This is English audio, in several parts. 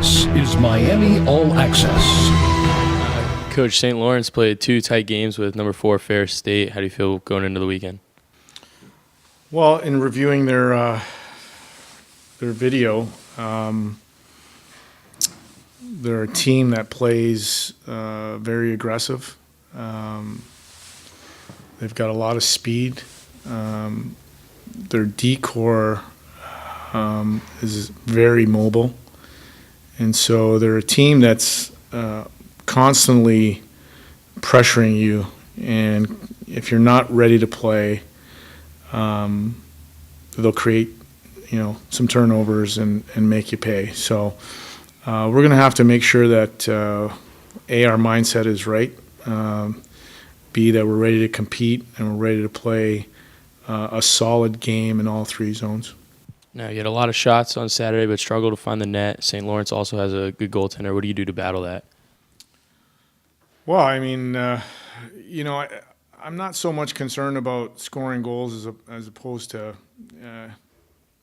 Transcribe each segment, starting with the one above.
This is Miami All Access. Coach, St. Lawrence played 2 tight games with number 4 Ferris State. How do you feel going into the weekend? Well, in reviewing their video, they're a team that plays very aggressive. They've got a lot of speed. Their D-core is very mobile. And so they're a team that's constantly pressuring you. And if you're not ready to play, they'll create, some turnovers and make you pay. So we're going to have to make sure that, A, our mindset is right, B, that we're ready to compete and we're ready to play a solid game in all 3 zones. Now, you had a lot of shots on Saturday but struggled to find the net. St. Lawrence also has a good goaltender. What do you do to battle that? Well, I mean, I'm not so much concerned about scoring goals as opposed to,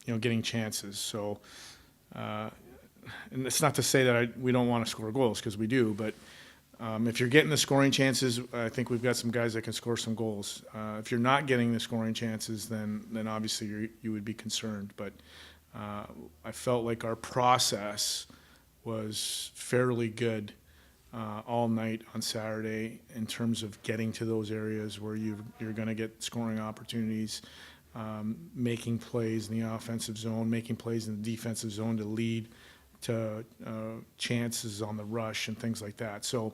getting chances. So, and it's not to say that we don't want to score goals, because we do. But if you're getting the scoring chances, I think we've got some guys that can score some goals. If you're not getting the scoring chances, then obviously you would be concerned. But I felt like our process was fairly good all night on Saturday in terms of getting to those areas where you're going to get scoring opportunities, making plays in the offensive zone, making plays in the defensive zone to lead to chances on the rush and things like that. So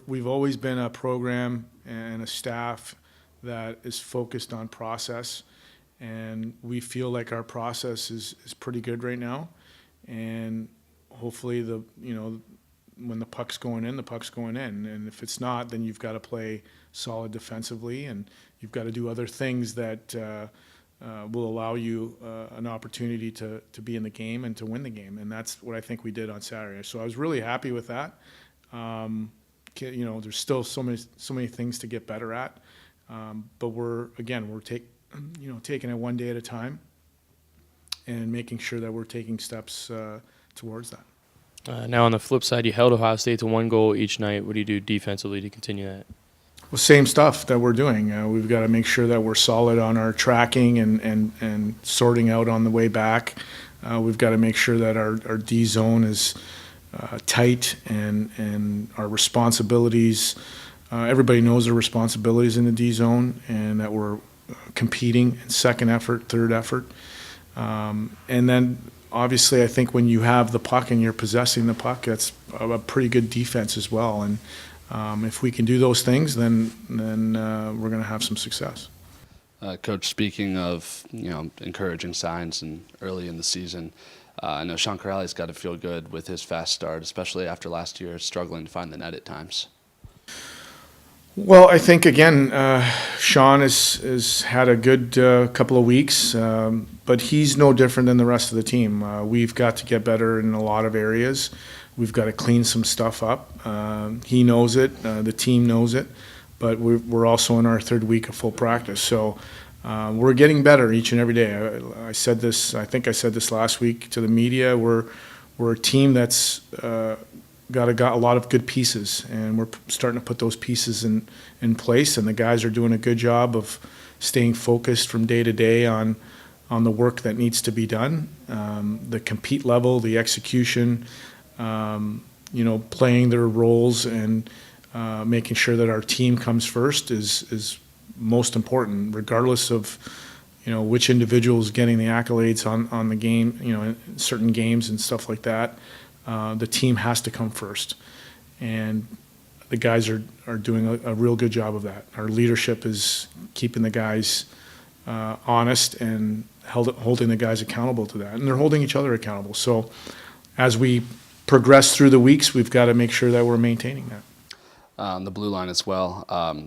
we've always been a program and a staff that is focused on process, and we feel like our process is pretty good right now. And hopefully when the puck's going in, the puck's going in. And if it's not, then you've got to play solid defensively, and you've got to do other things that will allow you an opportunity to be in the game and to win the game. And that's what I think we did on Saturday. So I was really happy with that. There's still so many things to get better at. But we're taking it one day at a time and making sure that we're taking steps towards that. Now, on the flip side, you held Ohio State to 1 goal each night. What do you do defensively to continue that? Well, same stuff that we're doing. We've got to make sure that we're solid on our tracking and sorting out on the way back. We've got to make sure that our D zone is tight and our responsibilities. Everybody knows their responsibilities in the D zone, and that we're competing in second effort, third effort. And then obviously I think when you have the puck and you're possessing the puck, that's a pretty good defense as well. And if we can do those things, then we're going to have some success. Coach, speaking of encouraging signs and early in the season, I know Sean Corrali's got to feel good with his fast start, especially after last year struggling to find the net at times. Well, I think again, Sean has had a good couple of weeks, but he's no different than the rest of the team. We've got to get better in a lot of areas. We've got to clean some stuff up. He knows it. The team knows it. But we're also in our 3rd week of full practice. So we're getting better each and every day. I said this. I think I said this last week to the media. We're a team that's got a lot of good pieces, and we're starting to put those pieces in place. And the guys are doing a good job of staying focused from day to day on the work that needs to be done, the compete level, the execution. Playing their roles and making sure that our team comes first is most important, regardless of which individual is getting the accolades on the game, in certain games and stuff like that. The team has to come first, and the guys are doing a real good job of that. Our leadership is keeping the guys honest and holding the guys accountable to that, and they're holding each other accountable. So as we progress through the weeks, we've got to make sure that we're maintaining that. On the blue line as well,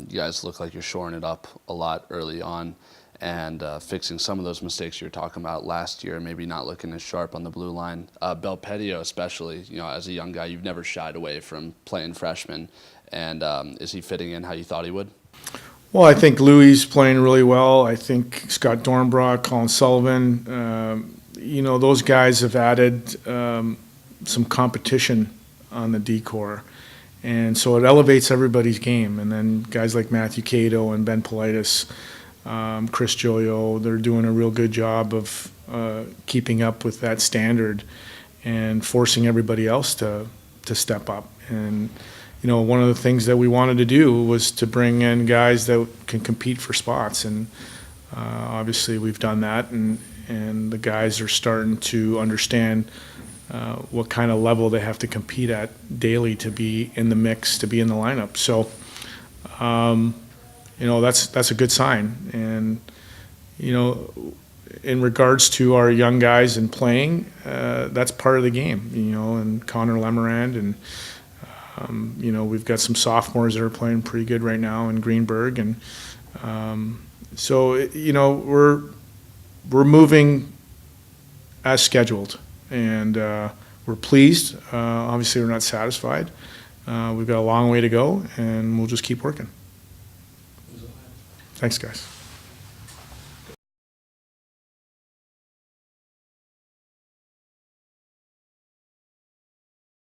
you guys look like you're shoring it up a lot early on and fixing some of those mistakes you were talking about last year, maybe not looking as sharp on the blue line. Belpedio especially, as a young guy, you've never shied away from playing freshman. And is he fitting in how you thought he would? Well, I think Louis playing really well. I think Scott Dornbrock, Colin Sullivan, those guys have added some competition on the D-core. And so it elevates everybody's game. And then guys like Matthew Cato and Ben Politis, Chris Joyo, they're doing a real good job of keeping up with that standard and forcing everybody else to step up. And, you know, one of the things that we wanted to do was to bring in guys that can compete for spots. And obviously we've done that, and the guys are starting to understand what kind of level they have to compete at daily to be in the mix, to be in the lineup. So, you know, that's a good sign. And, you know, in regards to our young guys and playing, that's part of the game, you know, and Connor Lemerand, and, you know, we've got some sophomores that are playing pretty good right now in Greenberg. And so, you know, we're moving as scheduled. And we're pleased. Obviously, we're not satisfied. We've got a long way to go, and we'll just keep working. Thanks, guys.